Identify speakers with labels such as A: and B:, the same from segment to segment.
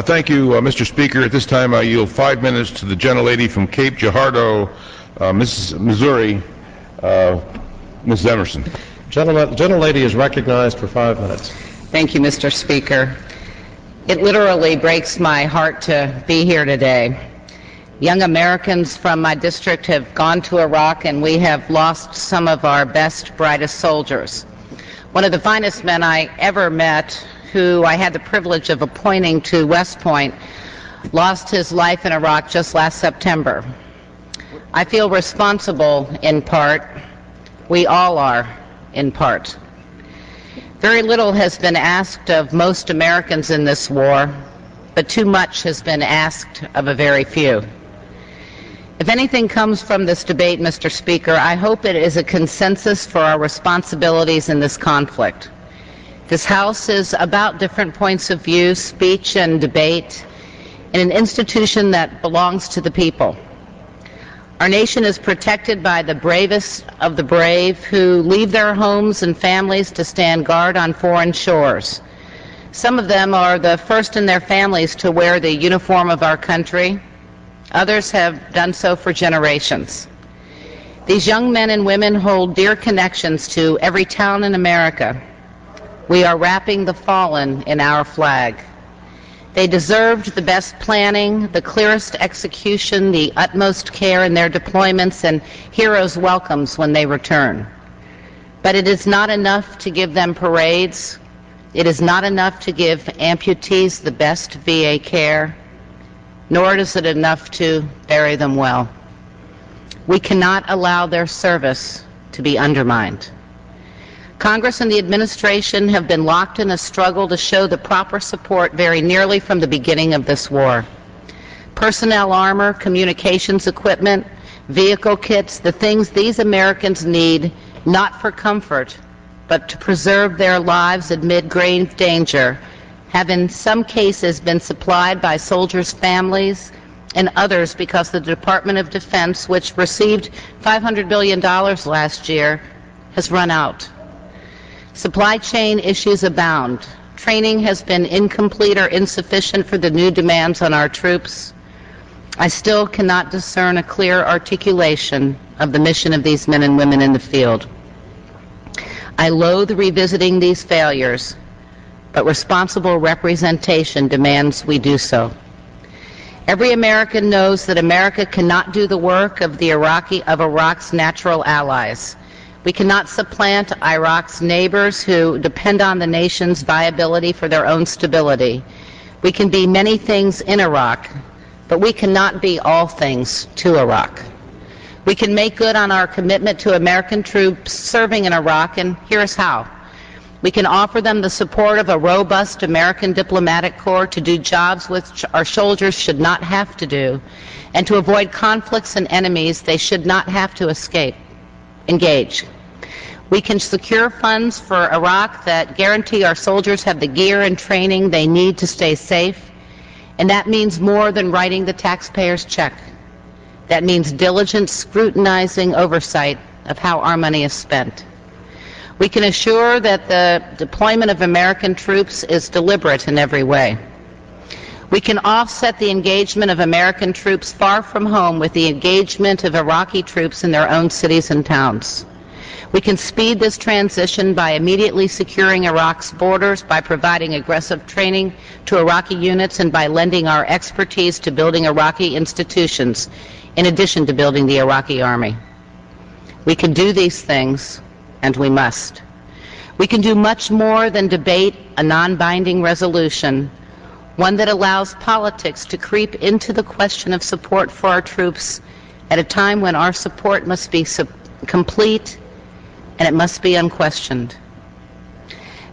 A: Thank you, Mr. Speaker. At this time, I yield 5 minutes to the gentlelady from Cape Girardeau, Missouri, Mrs. Emerson.
B: Gentlelady is recognized for 5 minutes.
C: Thank you, Mr. Speaker. It literally breaks my heart to be here today. Young Americans from my district have gone to Iraq, and we have lost some of our best, brightest soldiers. One of the finest men I ever met, who I had the privilege of appointing to West Point, lost his life in Iraq just last September. I feel responsible in part. We all are in part. Very little has been asked of most Americans in this war, but too much has been asked of a very few. If anything comes from this debate, Mr. Speaker, I hope it is a consensus for our responsibilities in this conflict. This House is about different points of view, speech, and debate in an institution that belongs to the people. Our nation is protected by the bravest of the brave who leave their homes and families to stand guard on foreign shores. Some of them are the first in their families to wear the uniform of our country. Others have done so for generations. These young men and women hold dear connections to every town in America. We are wrapping the fallen in our flag. They deserved the best planning, the clearest execution, the utmost care in their deployments, and heroes' welcomes when they return. But it is not enough to give them parades. It is not enough to give amputees the best VA care, nor is it enough to bury them well. We cannot allow their service to be undermined. Congress and the administration have been locked in a struggle to show the proper support very nearly from the beginning of this war. Personnel armor, communications equipment, vehicle kits, the things these Americans need, not for comfort, but to preserve their lives amid grave danger, have in some cases been supplied by soldiers' families and others because the Department of Defense, which received $500 billion last year, has run out. Supply chain issues abound. Training has been incomplete or insufficient for the new demands on our troops. I still cannot discern a clear articulation of the mission of these men and women in the field. I loathe revisiting these failures, but responsible representation demands we do so. Every American knows that America cannot do the work of Iraq's natural allies. We cannot supplant Iraq's neighbors who depend on the nation's viability for their own stability. We can be many things in Iraq, but we cannot be all things to Iraq. We can make good on our commitment to American troops serving in Iraq, and here's how. We can offer them the support of a robust American diplomatic corps to do jobs which our soldiers should not have to do, and to avoid conflicts and enemies they should not have to engage. We can secure funds for Iraq that guarantee our soldiers have the gear and training they need to stay safe, and that means more than writing the taxpayer's check. That means diligent scrutinizing oversight of how our money is spent. We can assure that the deployment of American troops is deliberate in every way. We can offset the engagement of American troops far from home with the engagement of Iraqi troops in their own cities and towns. We can speed this transition by immediately securing Iraq's borders, by providing aggressive training to Iraqi units, and by lending our expertise to building Iraqi institutions, in addition to building the Iraqi army. We can do these things, and we must. We can do much more than debate a non-binding resolution, one that allows politics to creep into the question of support for our troops at a time when our support must be complete and it must be unquestioned.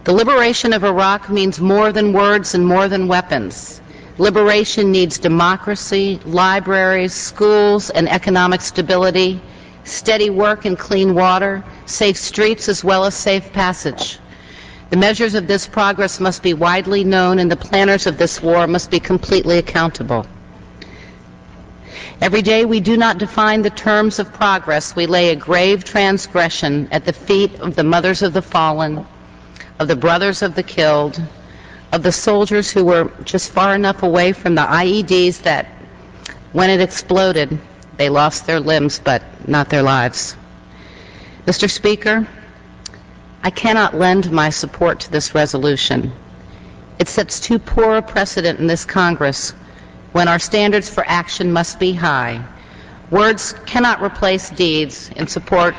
C: The liberation of Iraq means more than words and more than weapons. Liberation needs democracy, libraries, schools, and economic stability, steady work and clean water, safe streets as well as safe passage. The measures of this progress must be widely known, and the planners of this war must be completely accountable. Every day we do not define the terms of progress, we lay a grave transgression at the feet of the mothers of the fallen, of the brothers of the killed, of the soldiers who were just far enough away from the IEDs that when it exploded, they lost their limbs but not their lives. Mr. Speaker, I cannot lend my support to this resolution. It sets too poor a precedent in this Congress when our standards for action must be high. Words cannot replace deeds in support